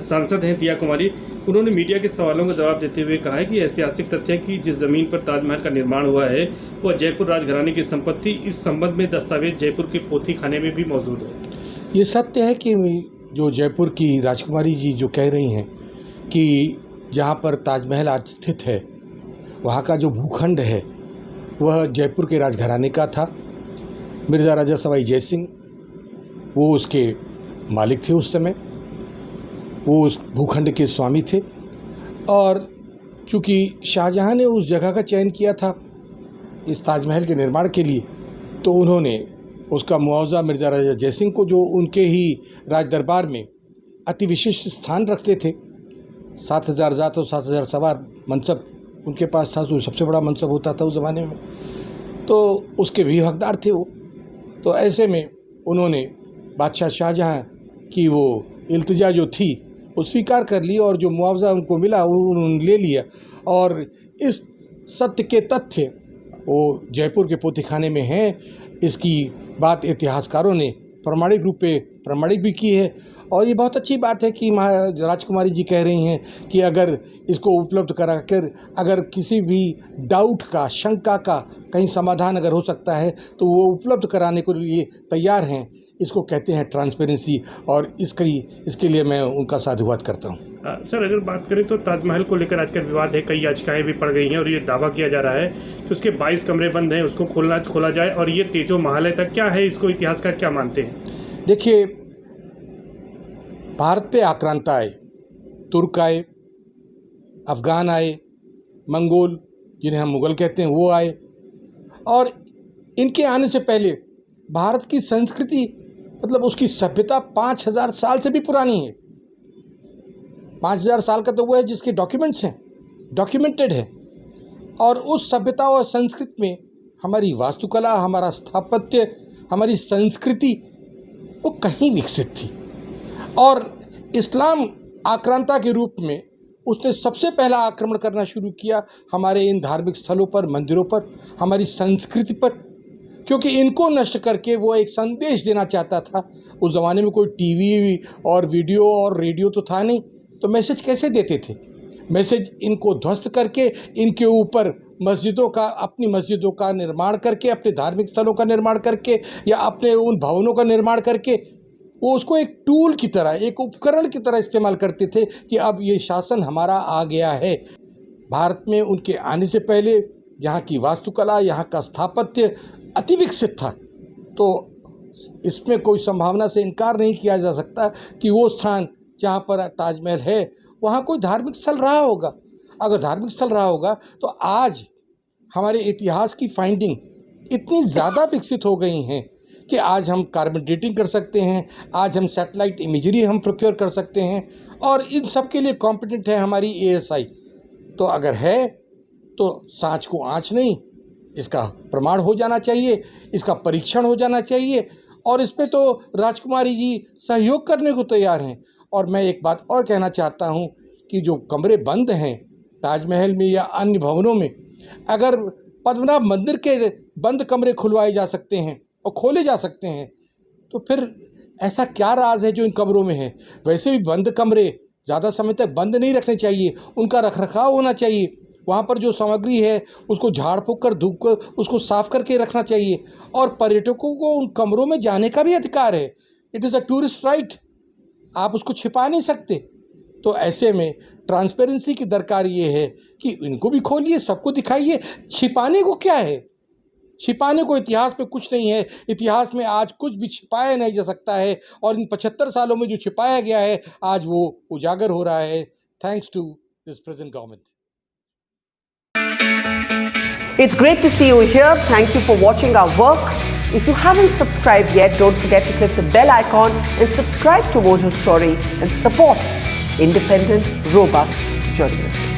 सांसद हैं दिया कुमारी, उन्होंने मीडिया के सवालों का जवाब देते हुए कहा है कि ऐतिहासिक तथ्य है कि जिस जमीन पर ताजमहल का निर्माण हुआ है वह जयपुर राजघराने की संपत्ति। इस संबंध में दस्तावेज जयपुर के पोथी खाने में भी मौजूद है। ये सत्य है कि जो जयपुर की राजकुमारी जी जो कह रही हैं कि जहाँ पर ताजमहल आज स्थित है वहाँ का जो भूखंड है वह जयपुर के राजघराने का था। मिर्ज़ा राजा सवाई जय सिंह वो उसके मालिक थे, उस समय वो उस भूखंड के स्वामी थे। और चूँकि शाहजहाँ ने उस जगह का चयन किया था इस ताजमहल के निर्माण के लिए, तो उन्होंने उसका मुआवजा मिर्ज़ा राजा जय सिंह को, जो उनके ही राज दरबार में अति विशिष्ट स्थान रखते थे, 7,000 जात और 7,000 सवार मनसब उनके पास था, जो सबसे बड़ा मनसब होता था उस ज़माने में, तो उसके भी हकदार थे वो। तो ऐसे में उन्होंने बादशाह शाहजहाँ की वो इल्तिजा जो थी वो स्वीकार कर ली और जो मुआवजा उनको मिला वो उन्होंने ले लिया। और इस सत्य के तथ्य वो जयपुर के पोथीखाने में हैं। इसकी बात इतिहासकारों ने प्रामाणिक रूप पे प्रमाणित भी की है। और ये बहुत अच्छी बात है कि राजकुमारी जी कह रही हैं कि अगर इसको उपलब्ध कराकर अगर किसी भी डाउट का, शंका का कहीं समाधान अगर हो सकता है तो वो उपलब्ध कराने को लिए तैयार हैं। इसको कहते हैं ट्रांसपेरेंसी, और इसके लिए मैं उनका साधुवाद करता हूँ। सर, अगर बात करें तो ताजमहल को लेकर आजकल विवाद है, कई याचिकाएं भी पड़ गई हैं और ये दावा किया जा रहा है कि उसके 22 कमरे बंद हैं, उसको खोला जाए और ये तेजो महल है। तक क्या है, इसको इतिहासकार क्या मानते हैं? देखिए, भारत पे आक्रांता आए, तुर्क आए, अफ़गान आए, मंगोल जिन्हें हम मुग़ल कहते हैं वो आए, और इनके आने से पहले भारत की संस्कृति मतलब उसकी सभ्यता 5,000 साल से भी पुरानी है। 5,000 साल का तो वो है जिसके डॉक्यूमेंट्स हैं, डॉक्यूमेंटेड है। और उस सभ्यता और संस्कृति में हमारी वास्तुकला, हमारा स्थापत्य, हमारी संस्कृति वो कहीं विकसित थी। और इस्लाम आक्रांता के रूप में उसने सबसे पहला आक्रमण करना शुरू किया हमारे इन धार्मिक स्थलों पर, मंदिरों पर, हमारी संस्कृति पर, क्योंकि इनको नष्ट करके वो एक संदेश देना चाहता था। उस ज़माने में कोई टीवी और वीडियो और रेडियो तो था नहीं, तो मैसेज कैसे देते थे? मैसेज इनको ध्वस्त करके इनके ऊपर मस्जिदों का, अपनी मस्जिदों का निर्माण करके, अपने धार्मिक स्थलों का निर्माण करके या अपने उन भवनों का निर्माण करके वो उसको एक टूल की तरह, एक उपकरण की तरह इस्तेमाल करते थे कि अब ये शासन हमारा आ गया है। भारत में उनके आने से पहले यहाँ की वास्तुकला, यहाँ का स्थापत्य अति विकसित था। तो इसमें कोई संभावना से इनकार नहीं किया जा सकता कि वो स्थान जहाँ पर ताजमहल है वहाँ कोई धार्मिक स्थल रहा होगा। अगर धार्मिक स्थल रहा होगा तो आज हमारे इतिहास की फाइंडिंग इतनी ज़्यादा विकसित हो गई हैं कि आज हम कार्बन डेटिंग कर सकते हैं, आज हम सैटेलाइट इमेजरी हम प्रोक्योर कर सकते हैं, और इन सब के लिए कॉम्पिटेंट है हमारी ASI। तो अगर है तो सांच को आँच नहीं, इसका प्रमाण हो जाना चाहिए, इसका परीक्षण हो जाना चाहिए, और इस पे तो राजकुमारी जी सहयोग करने को तैयार हैं। और मैं एक बात और कहना चाहता हूँ कि जो कमरे बंद हैं ताजमहल में या अन्य भवनों में, अगर पद्मनाभ मंदिर के बंद कमरे खुलवाए जा सकते हैं और खोले जा सकते हैं, तो फिर ऐसा क्या राज है जो इन कमरों में है? वैसे भी बंद कमरे ज़्यादा समय तक बंद नहीं रखने चाहिए, उनका रखरखाव होना चाहिए। वहाँ पर जो सामग्री है उसको झाड़ फूँक कर, धूप कर उसको साफ़ करके रखना चाहिए। और पर्यटकों को उन कमरों में जाने का भी अधिकार है। It is a tourist right, आप उसको छिपा नहीं सकते। तो ऐसे में ट्रांसपेरेंसी की दरकार ये है कि इनको भी खोलिए, सबको दिखाइए। छिपाने को क्या है? छिपाने को इतिहास में कुछ नहीं है। इतिहास में आज कुछ भी छिपाया नहीं जा सकता है, और इन 75 सालों में जो छिपाया गया है आज वो उजागर हो रहा है, thanks to this present government. It's great to see you here. Thank you for watching our work. If you haven't subscribed yet, don't forget to click the bell icon and subscribe to Mojo Story and support independent, robust journalism.